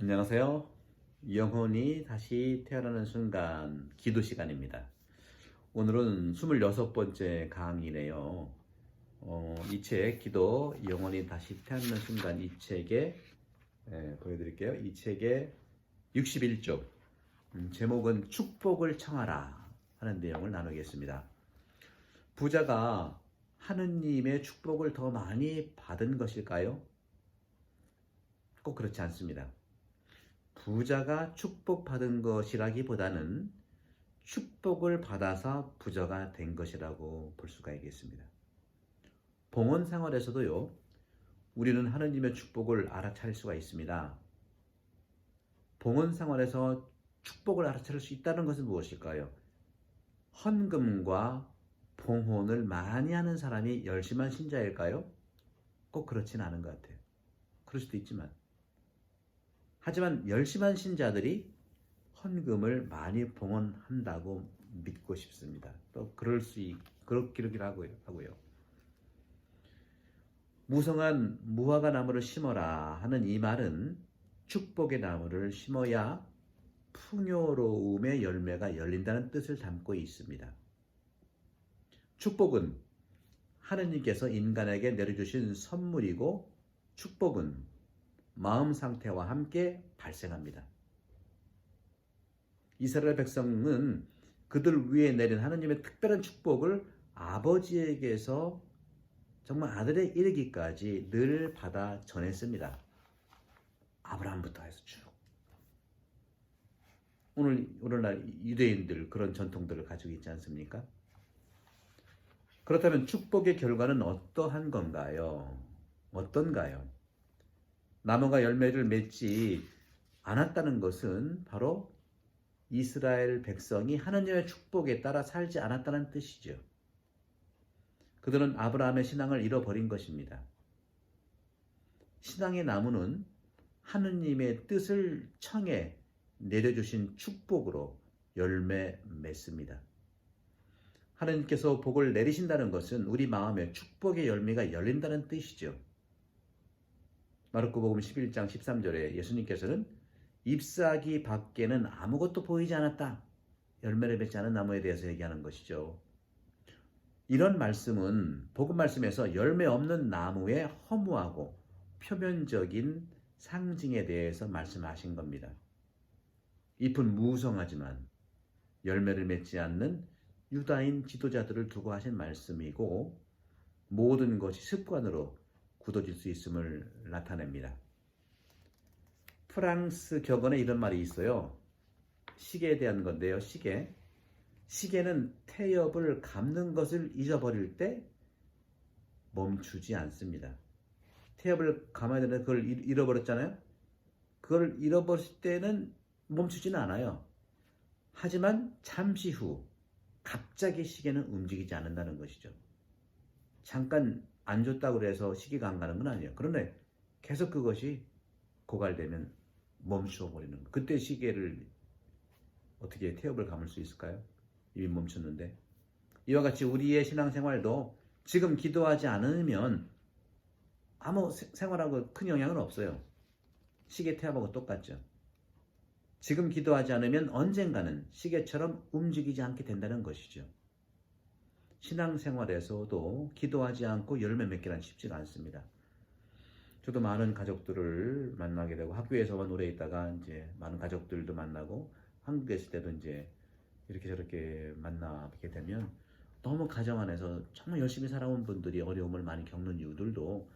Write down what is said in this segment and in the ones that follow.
안녕하세요. 영혼이 다시 태어나는 순간 기도 시간입니다. 오늘은 26번째 강의네요. 이 책 기도 영혼이 다시 태어나는 순간 이 책에 보여드릴게요. 이 책의 61쪽 제목은 축복을 청하라 하는 내용을 나누겠습니다. 부자가 하느님의 축복을 더 많이 받은 것일까요? 꼭 그렇지 않습니다. 부자가 축복받은 것이라기보다는 축복을 받아서 부자가 된 것이라고 볼 수가 있겠습니다. 봉헌 생활에서도요, 우리는 하느님의 축복을 알아차릴 수가 있습니다. 봉헌 생활에서 축복을 알아차릴 수 있다는 것은 무엇일까요? 헌금과 봉헌을 많이 하는 사람이 열심한 신자일까요? 꼭 그렇진 않은 것 같아요. 그럴 수도 있지만. 하지만 열심한 신자들이 헌금을 많이 봉헌한다고 믿고 싶습니다. 또 그렇기를 하고요. 무성한 무화과 나무를 심어라 하는 이 말은 축복의 나무를 심어야 풍요로움의 열매가 열린다는 뜻을 담고 있습니다. 축복은 하느님께서 인간에게 내려주신 선물이고 축복은 마음 상태와 함께 발생합니다. 이스라엘 백성은 그들 위에 내린 하느님의 특별한 축복을 아버지에게서 정말 아들에 이르기까지 늘 받아 전했습니다. 아브라함부터 해서 쭉. 오늘날 유대인들 그런 전통들을 가지고 있지 않습니까? 그렇다면 축복의 결과는 어떠한 건가요? 어떤가요? 나무가 열매를 맺지 않았다는 것은 바로 이스라엘 백성이 하느님의 축복에 따라 살지 않았다는 뜻이죠. 그들은 아브라함의 신앙을 잃어버린 것입니다. 신앙의 나무는 하느님의 뜻을 청해 내려주신 축복으로 열매 맺습니다. 하느님께서 복을 내리신다는 것은 우리 마음에 축복의 열매가 열린다는 뜻이죠. 마르코복음 11장 13절에 예수님께서는 잎사귀 밖에는 아무것도 보이지 않았다. 열매를 맺지 않은 나무에 대해서 얘기하는 것이죠. 이런 말씀은 복음 말씀에서 열매 없는 나무의 허무하고 표면적인 상징에 대해서 말씀하신 겁니다. 잎은 무성하지만 열매를 맺지 않는 유다인 지도자들을 두고 하신 말씀이고 모든 것이 습관으로 굳어질 수 있음을 나타냅니다. 프랑스 격언에 이런 말이 있어요. 시계에 대한 건데요. 시계는 태엽을 감는 것을 잊어버릴 때 멈추지 않습니다. 태엽을 감아야 되는데 그걸 잃어버렸잖아요. 그걸 잃어버릴 때는 멈추지는 않아요. 하지만 잠시 후 갑자기 시계는 움직이지 않는다는 것이죠. 잠깐 안 줬다고 해서 시계가 안 가는 건 아니에요. 그런데 계속 그것이 고갈되면 멈추어 버리는 거예요. 그때 시계를 어떻게 태엽을 감을 수 있을까요? 이미 멈췄는데. 이와 같이 우리의 신앙생활도 지금 기도하지 않으면 아무 생활하고 큰 영향은 없어요. 시계 태엽하고 똑같죠. 지금 기도하지 않으면 언젠가는 시계처럼 움직이지 않게 된다는 것이죠. 신앙생활에서도 기도하지 않고 열매 맺기란 쉽지가 않습니다. 저도 많은 가족들을 만나게 되고 학교에서만 오래 있다가 이제 많은 가족들도 만나고 한국에 있을 때도 이제 이렇게 저렇게 만나게 되면 너무 가정 안에서 정말 열심히 살아온 분들이 어려움을 많이 겪는 이유들도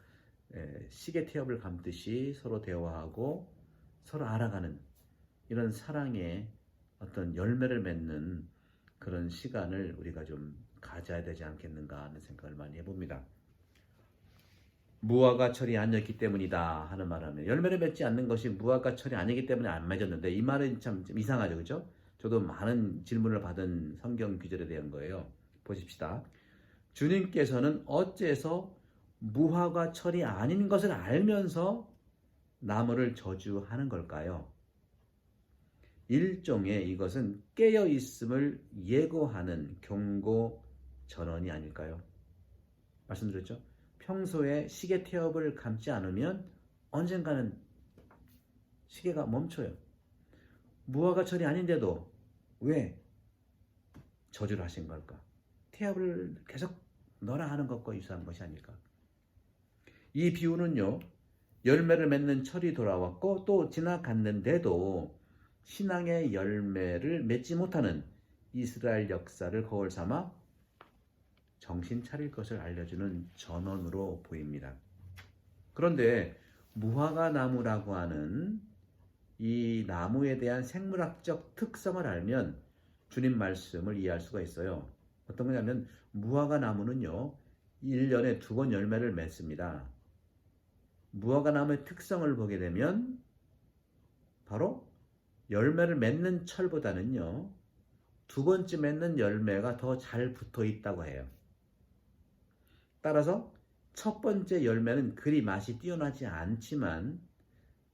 시계 태엽을 감듯이 서로 대화하고 서로 알아가는 이런 사랑의 어떤 열매를 맺는 그런 시간을 우리가 좀 가져야 되지 않겠는가 하는 생각을 많이 해봅니다. 무화과 철이 아니었기 때문이다 하는 말하면 열매를 맺지 않는 것이 무화과 철이 아니기 때문에 안 맺었는데 이 말은 참 이상하죠, 그렇죠? 저도 많은 질문을 받은 성경 구절에 대한 거예요. 보십시다. 주님께서는 어째서 무화과 철이 아닌 것을 알면서 나무를 저주하는 걸까요? 일종의 이것은 깨어 있음을 예고하는 경고 전언이 아닐까요? 말씀드렸죠? 평소에 시계 태엽을 감지 않으면 언젠가는 시계가 멈춰요. 무화과철이 아닌데도 왜 저주를 하신 걸까? 태엽을 계속 너라 하는 것과 유사한 것이 아닐까? 이 비유는요, 열매를 맺는 철이 돌아왔고 또 지나갔는데도 신앙의 열매를 맺지 못하는 이스라엘 역사를 거울 삼아 정신 차릴 것을 알려주는 전언으로 보입니다. 그런데 무화과 나무라고 하는 이 나무에 대한 생물학적 특성을 알면 주님 말씀을 이해할 수가 있어요. 어떤 거냐면 무화과 나무는요, 1년에 2번 열매를 맺습니다. 무화과 나무의 특성을 보게 되면 바로 열매를 맺는 철보다는요, 2번째 맺는 열매가 더 잘 붙어 있다고 해요. 따라서 첫 번째 열매는 그리 맛이 뛰어나지 않지만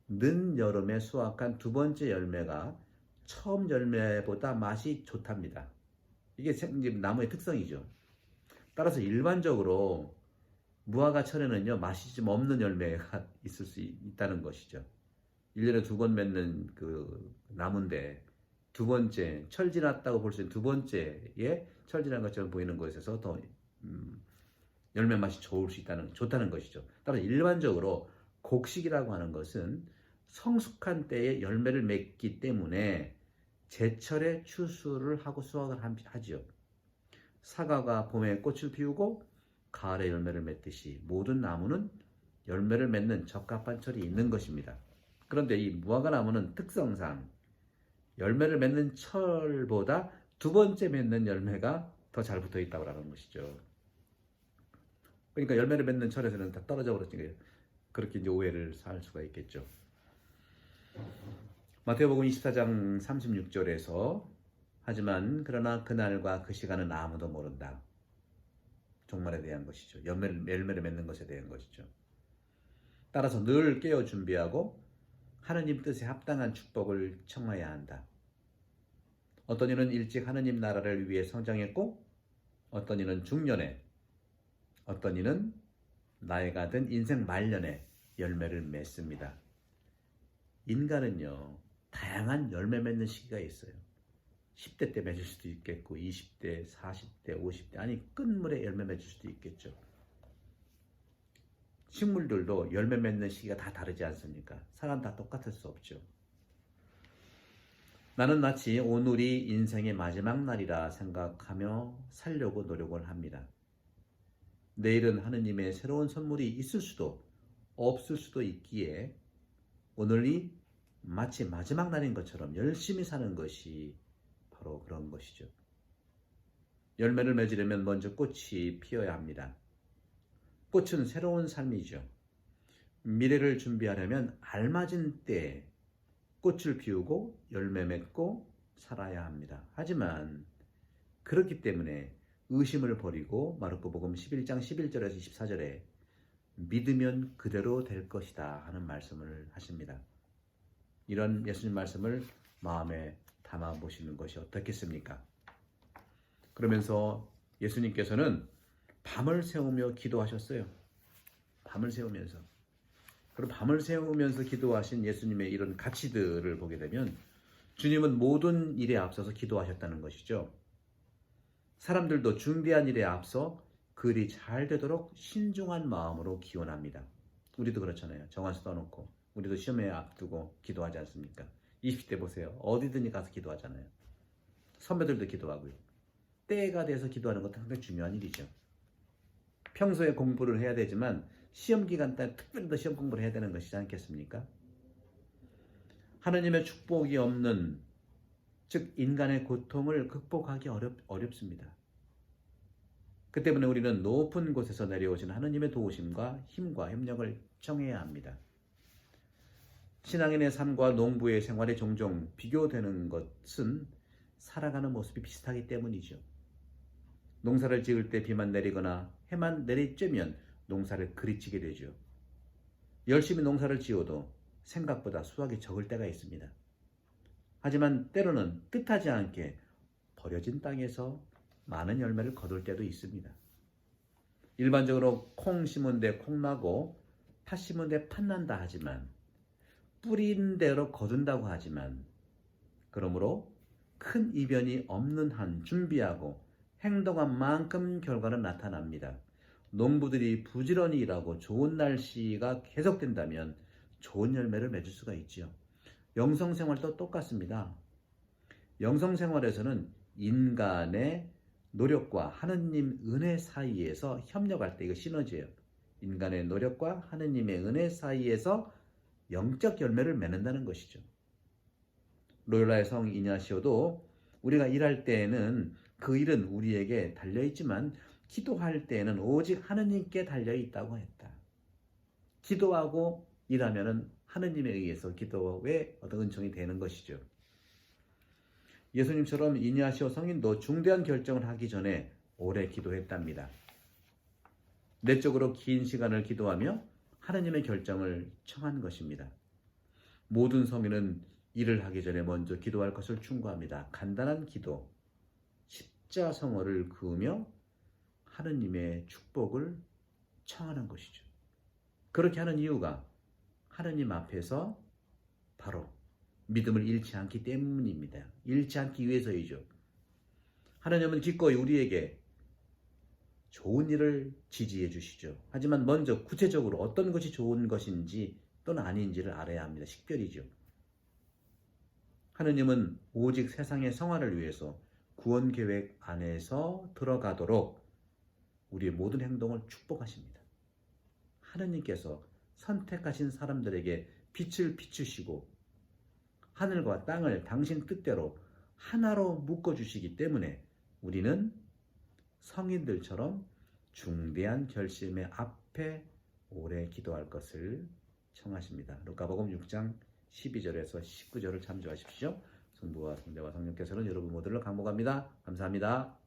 늦여름에 수확한 2번째 열매가 처음 열매보다 맛이 좋답니다. 이게 나무의 특성이죠. 따라서 일반적으로 무화과 철에는요, 맛이 좀 없는 열매가 있을 수 있다는 것이죠. 1년에 2번 맺는 그 나무인데 2번째, 철 지났다고 볼 수 있는 2번째에 철 지난 것처럼 보이는 것에서 더 열매 맛이 좋다는 것이죠. 따라서 일반적으로 곡식이라고 하는 것은 성숙한 때에 열매를 맺기 때문에 제철에 추수를 하고 수확을 하지요. 사과가 봄에 꽃을 피우고 가을에 열매를 맺듯이 모든 나무는 열매를 맺는 적합한 철이 있는 것입니다. 그런데 이 무화과 나무는 특성상 열매를 맺는 철보다 2번째 맺는 열매가 더 잘 붙어 있다고 하는 것이죠. 그러니까 열매를 맺는 철에서는 다 떨어져 버렸으니까 그렇게 이제 오해를 살 수가 있겠죠. 마태복음 24장 36절에서 하지만 그러나 그날과 그 시간은 아무도 모른다. 종말에 대한 것이죠. 열매를 맺는 것에 대한 것이죠. 따라서 늘 깨어 준비하고 하느님 뜻에 합당한 축복을 청해야 한다. 어떤 이는 일찍 하느님 나라를 위해 성장했고 어떤 이는 중년에 어떤 이는 나이가 든 인생 말년에 열매를 맺습니다. 인간은요, 다양한 열매 맺는 시기가 있어요. 10대 때 맺을 수도 있겠고 20대, 40대, 50대 아니 끝물에 열매 맺을 수도 있겠죠. 식물들도 열매 맺는 시기가 다 다르지 않습니까? 사람 다 똑같을 수 없죠. 나는 마치 오늘이 인생의 마지막 날이라 생각하며 살려고 노력을 합니다. 내일은 하느님의 새로운 선물이 있을 수도 없을 수도 있기에 오늘이 마치 마지막 날인 것처럼 열심히 사는 것이 바로 그런 것이죠. 열매를 맺으려면 먼저 꽃이 피어야 합니다. 꽃은 새로운 삶이죠. 미래를 준비하려면 알맞은 때에 꽃을 피우고 열매 맺고 살아야 합니다. 하지만 그렇기 때문에 의심을 버리고 마르코복음 11장 11절에서 24절에 믿으면 그대로 될 것이다 하는 말씀을 하십니다. 이런 예수님 말씀을 마음에 담아 보시는 것이 어떻겠습니까? 그러면서 예수님께서는 밤을 새우며 기도하셨어요. 밤을 새우면서. 그리고 밤을 새우면서 기도하신 예수님의 이런 가치들을 보게 되면 주님은 모든 일에 앞서서 기도하셨다는 것이죠. 사람들도 중대한 일에 앞서 그 일이 잘 되도록 신중한 마음으로 기원합니다. 우리도 그렇잖아요. 정한수 떠놓고 우리도 시험에 앞두고 기도하지 않습니까? 20대 보세요. 어디든지 가서 기도하잖아요. 선배들도 기도하고요. 때가 돼서 기도하는 것도 상당히 중요한 일이죠. 평소에 공부를 해야 되지만 시험 기간 때 특별히 더 시험 공부를 해야 되는 것이지 않겠습니까? 하느님의 축복이 없는, 즉 인간의 고통을 극복하기 어렵습니다. 그 때문에 우리는 높은 곳에서 내려오신 하느님의 도우심과 힘과 협력을 청해야 합니다. 신앙인의 삶과 농부의 생활이 종종 비교되는 것은 살아가는 모습이 비슷하기 때문이죠. 농사를 지을 때 비만 내리거나 해만 내리쬐면 농사를 그리치게 되죠. 열심히 농사를 지어도 생각보다 수확이 적을 때가 있습니다. 하지만 때로는 뜻하지 않게 버려진 땅에서 많은 열매를 거둘 때도 있습니다. 일반적으로 콩 심은 데 콩 나고 팥 심은 데 팥 난다 하지만 뿌린 대로 거둔다고 하지만 그러므로 큰 이변이 없는 한 준비하고 행동한 만큼 결과는 나타납니다. 농부들이 부지런히 일하고 좋은 날씨가 계속된다면 좋은 열매를 맺을 수가 있지요. 영성생활도 똑같습니다. 영성생활에서는 인간의 노력과 하느님 은혜 사이에서 협력할 때, 이거 시너지예요. 인간의 노력과 하느님의 은혜 사이에서 영적 열매를 맺는다는 것이죠. 로요라의 성 이냐시오도 우리가 일할 때에는 그 일은 우리에게 달려있지만 기도할 때에는 오직 하느님께 달려있다고 했다. 기도하고 일하면 하느님에 의해서 기도의 어떤 은총이 되는 것이죠. 예수님처럼 이냐시오 성인도 중대한 결정을 하기 전에 오래 기도했답니다. 내적으로 긴 시간을 기도하며 하느님의 결정을 청한 것입니다. 모든 성인은 일을 하기 전에 먼저 기도할 것을 충고합니다. 간단한 기도, 십자성어를 그으며 하느님의 축복을 청하는 것이죠. 그렇게 하는 이유가 하느님 앞에서 바로 믿음을 잃지 않기 때문입니다. 잃지 않기 위해서이죠. 하느님은 기꺼이 우리에게 좋은 일을 지지해 주시죠. 하지만 먼저 구체적으로 어떤 것이 좋은 것인지 또는 아닌지를 알아야 합니다. 식별이죠. 하느님은 오직 세상의 성화를 위해서 구원 계획 안에서 들어가도록 우리의 모든 행동을 축복하십니다. 하느님께서 선택하신 사람들에게 빛을 비추시고 하늘과 땅을 당신 뜻대로 하나로 묶어주시기 때문에 우리는 성인들처럼 중대한 결심의 앞에 오래 기도할 것을 청하십니다. 루카복음 6장 12절에서 19절을 참조하십시오. 성부와 성자와 성령께서는 여러분 모두를 강복합니다. 감사합니다.